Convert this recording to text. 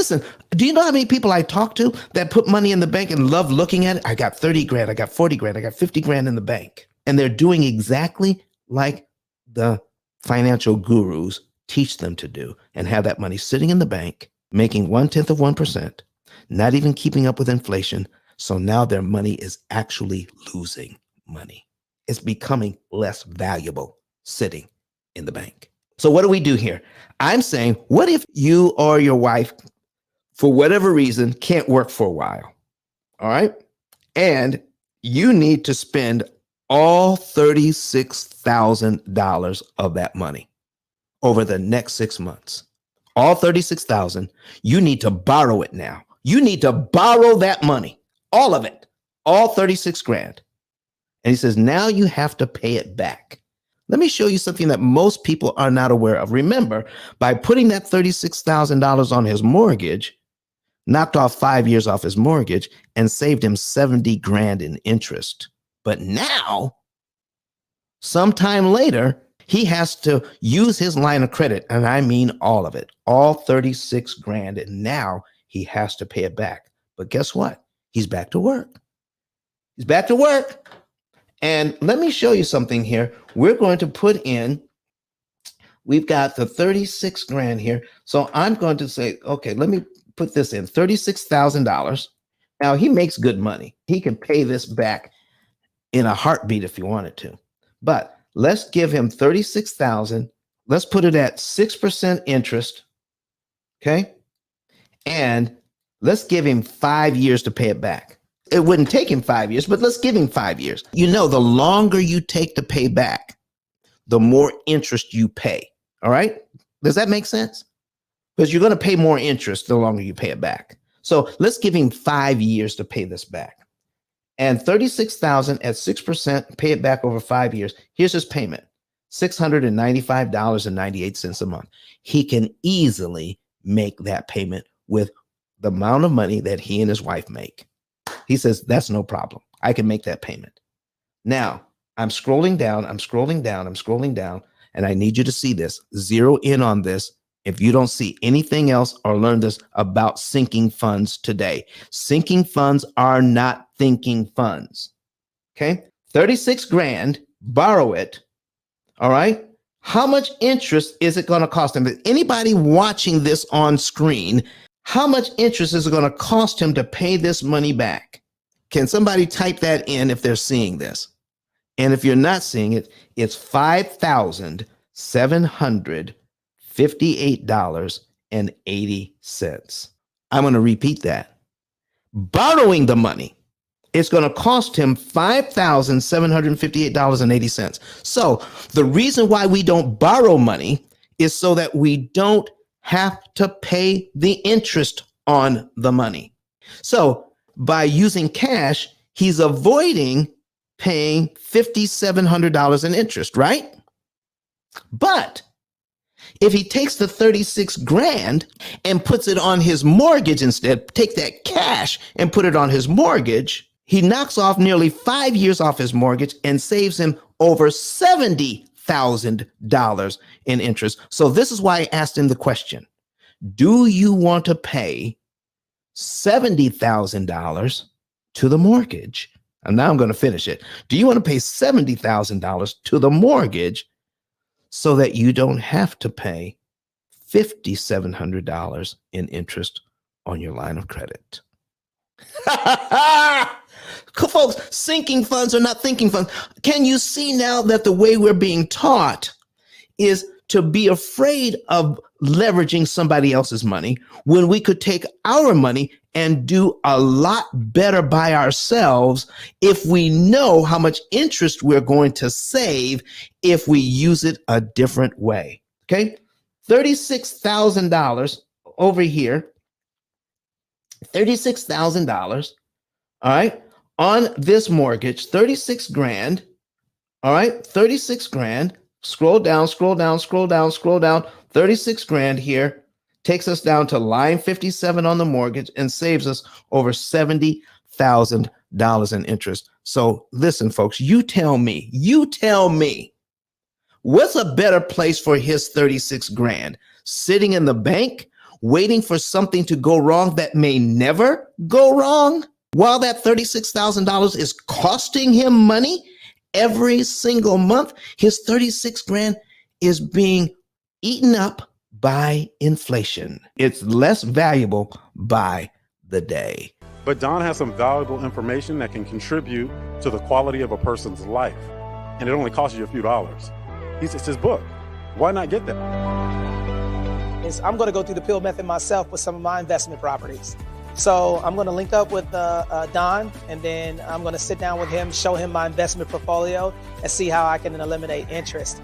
Listen, do you know how many people I talk to that put money in the bank and love looking at it? I got 30 grand, I got 40 grand, I got 50 grand in the bank. And they're doing exactly like the financial gurus teach them to do, and have that money sitting in the bank, making 0.1%, not even keeping up with inflation. So now their money is actually losing money. It's becoming less valuable sitting in the bank. So what do we do here? I'm saying, what if you or your wife, for whatever reason, can't work for a while? All right. And you need to spend all $36,000 of that money over the next 6 months. All 36,000, you need to borrow it now. You need to borrow that money, all of it, all 36 grand. And he says, now you have to pay it back. Let me show you something that most people are not aware of. Remember, by putting that $36,000 on his mortgage, knocked off 5 years off his mortgage and saved him 70 grand in interest. But now, sometime later, he has to use his line of credit, and I mean all of it, all 36 grand, and now he has to pay it back. But guess what? He's back to work. He's back to work. And let me show you something here. We're going to put in, we've got the 36 grand here. So I'm going to say, okay, let me put this in, $36,000. Now he makes good money. He can pay this back in a heartbeat if he wanted to. But let's give him 36,000. Let's put it at 6% interest. Okay. And let's give him 5 years to pay it back. It wouldn't take him 5 years, but let's give him 5 years. You know, the longer you take to pay back, the more interest you pay. All right. Does that make sense? Because you're going to pay more interest the longer you pay it back. So let's give him 5 years to pay this back. And 36,000 at 6%, pay it back over 5 years. Here's his payment, $695.98 a month. He can easily make that payment with the amount of money that he and his wife make. He says, that's no problem. I can make that payment. Now, I'm scrolling down, and I need you to see this. Zero in on this. If you don't see anything else or learn this about sinking funds today, sinking funds are not thinking funds. Okay. 36 grand, borrow it. All right. How much interest is it going to cost him? Anybody watching this on screen, how much interest is it going to cost him to pay this money back? Can somebody type that in if they're seeing this? And if you're not seeing it, it's $5,758.80. I'm going to repeat that. Borrowing the money, it's going to cost him $5,758.80. So the reason why we don't borrow money is so that we don't have to pay the interest on the money. So by using cash, he's avoiding paying $5,700 in interest, right? But if he takes the 36 grand and puts it on his mortgage instead, take that cash and put it on his mortgage, he knocks off nearly 5 years off his mortgage and saves him over $70,000 in interest. So this is why I asked him the question, do you want to pay $70,000 to the mortgage? And now I'm going to finish it. Do you want to pay $70,000 to the mortgage so that you don't have to pay $5,700 in interest on your line of credit? Folks, sinking funds are not thinking funds. Can you see now that the way we're being taught is to be afraid of leveraging somebody else's money when we could take our money and do a lot better by ourselves if we know how much interest we're going to save if we use it a different way. Okay, $36,000 over here, $36,000. All right, on this mortgage, 36 grand. All right, 36 grand. Scroll down, 36 grand here takes us down to line 57 on the mortgage and saves us over $70,000 in interest. So listen, folks, you tell me, what's a better place for his 36 grand? Sitting in the bank waiting for something to go wrong that may never go wrong, while that $36,000 is costing him money every single month. His 36 grand is being eaten up by inflation. It's less valuable by the day. But Don has some valuable information that can contribute to the quality of a person's life. And it only costs you a few dollars. It's his book. Why not get that? I'm going to go through the P.I.L.L method myself with some of my investment properties. So I'm going to link up with Don, and then I'm going to sit down with him, show him my investment portfolio, and see how I can eliminate interest.